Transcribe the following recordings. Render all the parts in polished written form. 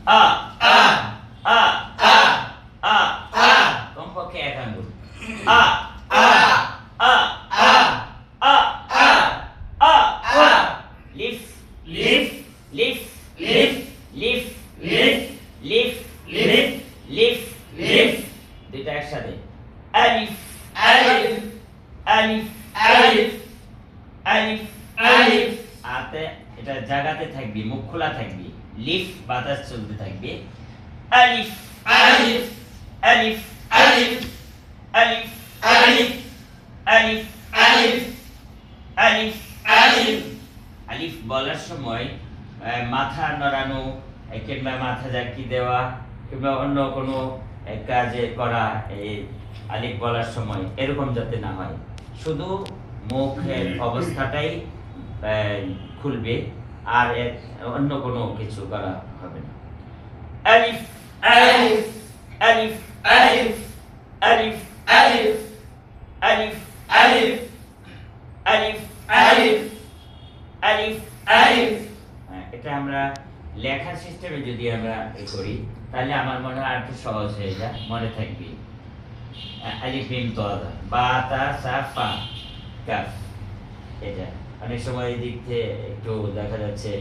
আ আ আ আ আ আ কমপক্ষে এক আঙ্গুল আ আ আ আ আ আ আ আ লিফ লিফ লিফ লিফ লিফ লিফ লিফ লিফ লিফ লিফ দুইটা একসাথে আলিফ আলিফ আলিফ আলিফ আলিফ আলিফ আতে এটা জায়গাতে থাকবে, মুখ খোলা থাকবে, লিফ বাতাস চলতে থাকবে আলিফ আলিফ আলিফ আলিফ আলিফ আলিফ আলিফ আলিফ আলিফ আলিফ আলিফ বলার সময় মাথা নড়ানো কিংবা মাথা জাকি দেওয়া কিংবা অন্য কোনো কাজে করা এই আলিফ বলার সময় এরকম যাতে না হয়, শুধু মুখের অবস্থাটাই খুলবে আর অন্য কোনো কিছু করা হবে না। আলিফ আলিফ আলিফ আলিফ আলিফ আলিফ আলিফ আলিফ আলিফ আলিফ আলিফ আলিফ এটা আমরা লেখার সিস্টেমে যদি আমরা করি তাহলে আমার মনে হয় একটু সহজ হয়ে যায়, মনে থাকবে। আলিফ মিম তা বা তা সা ফা কাফ, এটা অনেক সময় এই দিক থেকে একটু দেখা যাচ্ছে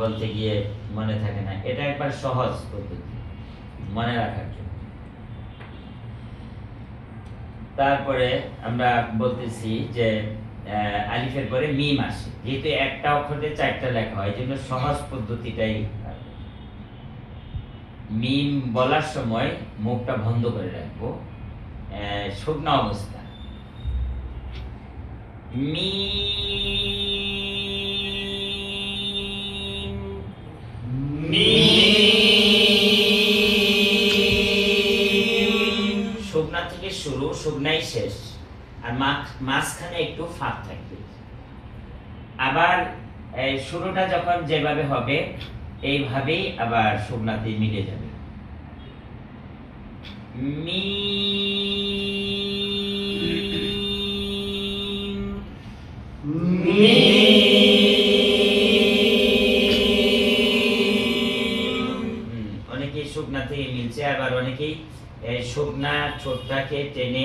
বলতে গিয়ে মনে থাকে না, এটা একবার সহজ পদ্ধতি মনে রাখার জন্য। তারপরে আমরা বলতেছি যে আলিফের পরে মিম আসে, যেহেতু একটা অক্ষরে চারটা লেখা হয়, এই জন্য সহজ পদ্ধতিটাই। মিম বলার সময় মুখটা বন্ধ করে রাখবো, শুকনো অবস্থা মিম মিম শুকনা থেকে শুরু, শুকনাই শেষ, আর মাঝখানে একটু ফাঁক থাকবে। আবার শুরুটা যখন যেভাবে হবে এইভাবেই আবার শুকনাতে মিলে যাবে। মিম অনেকেই শুকনা থেকে মিলছে, আবার অনেকেই শুকনা ঠোঁটটাকে টেনে